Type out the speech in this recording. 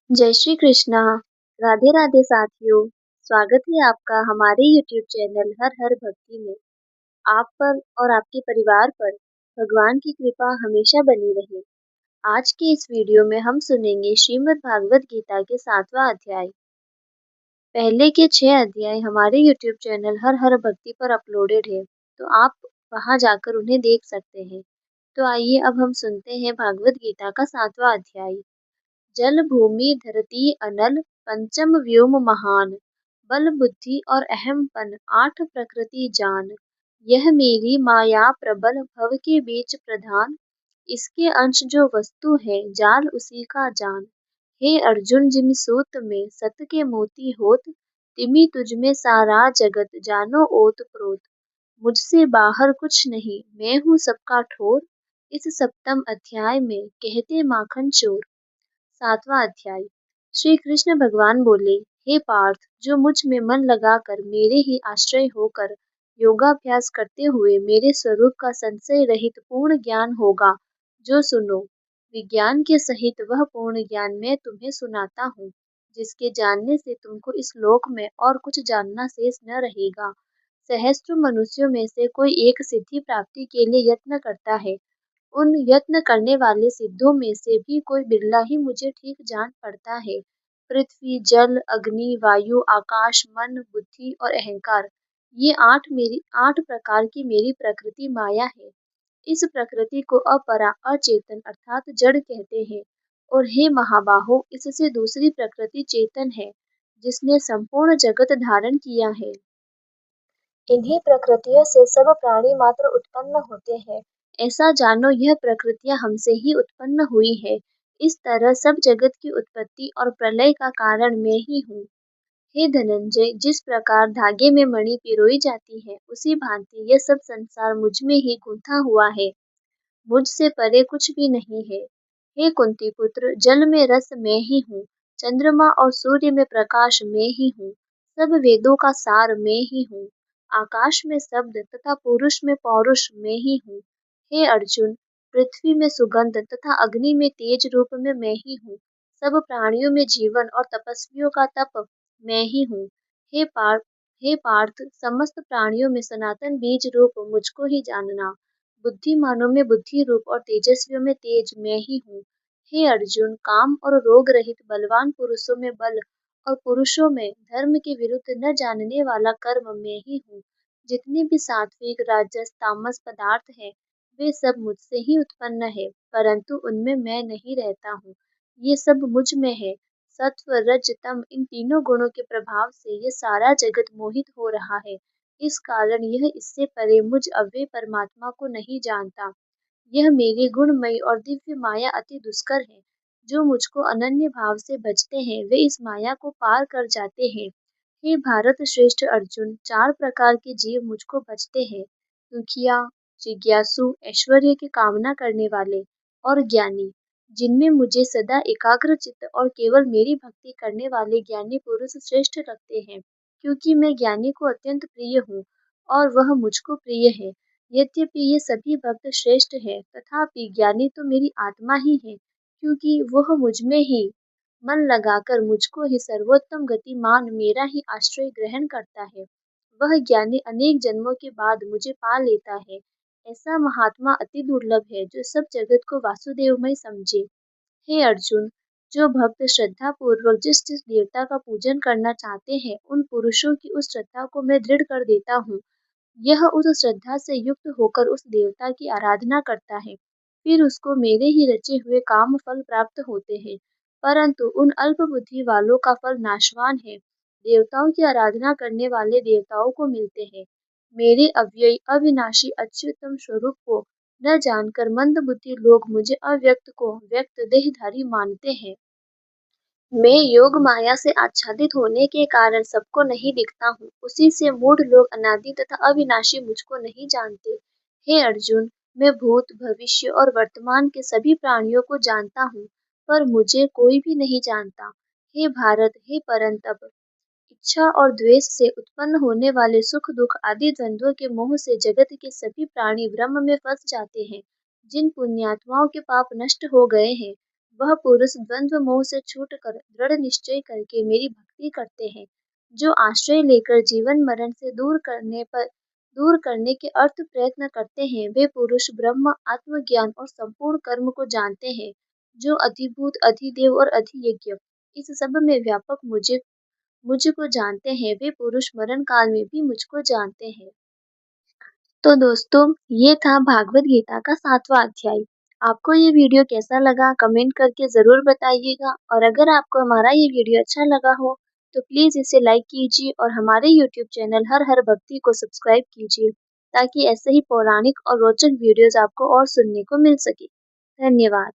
जय श्री कृष्णा। राधे राधे साथियों। स्वागत है आपका हमारे YouTube चैनल हर हर भक्ति में। आप पर और आपके परिवार पर भगवान की कृपा हमेशा बनी रहे। आज के इस वीडियो में हम सुनेंगे श्रीमद् भागवत गीता के 7वां अध्याय। पहले के 6 अध्याय हमारे YouTube चैनल हर हर भक्ति पर अपलोडेड है, तो आप वहां जाकर उन्हें देख सकते हैं। तो आइए अब हम सुनते हैं भागवत गीता का 7वां अध्याय। जल भूमि धरती अनल पंचम व्योम महान, बल बुद्धि और अहमपन 8 प्रकृति जान। यह मेरी माया प्रबल भव के बीच प्रधान, इसके अंश जो वस्तु है जाल उसी का जान। हे अर्जुन जिम सूत में सत के मोती होत, तिमि तुझ में सारा जगत जानो ओत प्रोत। मुझसे बाहर कुछ नहीं मैं हूँ सबका ठोर, इस सप्तम अध्याय में कहते माखन चोर। 7वां अध्याय। श्री कृष्ण भगवान बोले, हे पार्थ, जो मुझ में मन लगाकर मेरे ही आश्रय होकर योगाभ्यास करते हुए मेरे स्वरूप का संशय रहित पूर्ण ज्ञान होगा, जो सुनो। विज्ञान के सहित वह पूर्ण ज्ञान मैं तुम्हें सुनाता हूँ, जिसके जानने से तुमको इस लोक में और कुछ जानना शेष न रहेगा। सहस्त्र मनुष्यों में से कोई एक सिद्धि प्राप्ति के लिए यत्न करता है। उन यत्न करने वाले सिद्धों में से भी कोई बिरला ही मुझे ठीक जान पड़ता है। पृथ्वी, जल, अग्नि, वायु, आकाश, मन, बुद्धि और अहंकार, ये 8 प्रकार की मेरी प्रकृति माया है। इस प्रकृति को अपरा अचेतन अर्थात जड़ कहते हैं। और हे महाबाहो, इससे दूसरी प्रकृति चेतन है, जिसने संपूर्ण जगत धारण किया है। इन्हीं प्रकृतियों से सब प्राणी मात्र उत्पन्न होते हैं। ऐसा जानो, यह प्रकृतियां हमसे ही उत्पन्न हुई है। इस तरह सब जगत की उत्पत्ति और प्रलय का कारण मैं ही हूँ। हे धनंजय, जिस प्रकार धागे में मणि पिरोई जाती है, उसी भांति यह सब संसार मुझ में ही गूंथा हुआ है। मुझसे परे कुछ भी नहीं है। हे कुंती पुत्र, जल में रस मैं ही हूँ, चंद्रमा और सूर्य में प्रकाश मैं ही हूँ, सब वेदों का सार मैं ही हूँ, आकाश में शब्द तथा पुरुष में पौरुष मैं ही हूँ। हे अर्जुन, पृथ्वी में सुगंध तथा अग्नि में तेज रूप में मैं ही हूँ, सब प्राणियों में जीवन और तपस्वियों का तप मैं ही हूँ। हे पार्थ, समस्त प्राणियों में सनातन बीज रूप मुझको ही जानना। बुद्धिमानों में बुद्धि रूप और तेजस्वियों में तेज मैं ही हूँ। हे अर्जुन, काम और रोग रहित बलवान पुरुषों में बल और पुरुषों में धर्म के विरुद्ध न जानने वाला कर्म मैं ही हूँ। जितने भी सात्विक राजस तामस पदार्थ हैं, वे सब मुझसे ही उत्पन्न है, परंतु उनमें मैं नहीं रहता हूँ। ये सब मुझ में है। सत्व रज तम इन तीनों गुणों के प्रभाव से ये सारा जगत मोहित हो रहा है। इस कारण यह इससे परे मुझ अव्यय परमात्मा को नहीं जानता। यह मेरी गुणमयी और दिव्य माया अति दुष्कर है। जो मुझको अनन्य भाव से भजते हैं, वे इस माया को पार कर जाते हैं। हे भारत श्रेष्ठ अर्जुन, 4 प्रकार के जीव मुझको भजते हैं। दुखिया, जिज्ञासु, ऐश्वर्य की कामना करने वाले और ज्ञानी, जिनमें मुझे सदा एकाग्र चित्त और केवल मेरी भक्ति करने वाले ज्ञानी पुरुष श्रेष्ठ लगते हैं, क्योंकि मैं ज्ञानी को अत्यंत प्रिय हूँ और वह मुझको प्रिय है। यद्यपि ये सभी भक्त श्रेष्ठ हैं, तथापि ज्ञानी तो मेरी आत्मा ही है, क्योंकि वह मुझ में ही मन लगाकर मुझको ही सर्वोत्तम गति मान मेरा ही आश्रय ग्रहण करता है। वह ज्ञानी अनेक जन्मों के बाद मुझे पा लेता है। ऐसा महात्मा अति दुर्लभ है, जो सब जगत को वासुदेवमय समझे। हे अर्जुन, जो भक्त श्रद्धा पूर्वक जिस जिस देवता का पूजन करना चाहते हैं, उन पुरुषों की उस श्रद्धा को मैं दृढ़ कर देता हूँ। यह उस श्रद्धा से युक्त होकर उस देवता की आराधना करता है, फिर उसको मेरे ही रचे हुए काम फल प्राप्त होते हैं। परंतु उन अल्प बुद्धि वालों का फल नाशवान है। देवताओं की आराधना करने वाले देवताओं को मिलते हैं। मेरे अव्ययी अविनाशी अच्युतम स्वरूप को न जानकर मंद बुद्धि लोग मुझे अव्यक्त को व्यक्त देहधारी मानते हैं। मैं योग माया से आच्छादित होने के कारण सबको नहीं दिखता हूँ। उसी से मूढ़ लोग अनादि तथा अविनाशी मुझको नहीं जानते। हे अर्जुन, मैं भूत, भविष्य और वर्तमान के सभी प्राणियों को जानता हूँ, पर मुझे कोई भी नहीं जानता। हे भारत, हे परंतप, इच्छा और द्वेष से उत्पन्न होने वाले सुख दुख आदि द्वंद्वों के मोह से जगत के सभी प्राणी ब्रह्म में फंस जाते हैं। जिन पुण्यात्माओं के पाप नष्ट हो गए हैं, वह पुरुष द्वंद्व मोह से छूटकर दृढ़ निश्चय करके मेरी भक्ति करते हैं, जो आश्रय लेकर जीवन मरण से दूर करने के अर्थ प्रयत्न करते हैं। वे पुरुष ब्रह्म, आत्मज्ञान और संपूर्ण कर्म को जानते हैं, जो अधिभूत, अधिदेव और अधियज्ञ इस सब में व्यापक मुझको जानते हैं। वे पुरुष मरण काल में भी मुझको जानते हैं। तो दोस्तों, ये था भागवत गीता का 7वां अध्याय। आपको ये वीडियो कैसा लगा कमेंट करके ज़रूर बताइएगा, और अगर आपको हमारा ये वीडियो अच्छा लगा हो तो प्लीज़ इसे लाइक कीजिए और हमारे यूट्यूब चैनल हर हर भक्ति को सब्सक्राइब कीजिए, ताकि ऐसे ही पौराणिक और रोचक वीडियोज़ आपको और सुनने को मिल सके। धन्यवाद।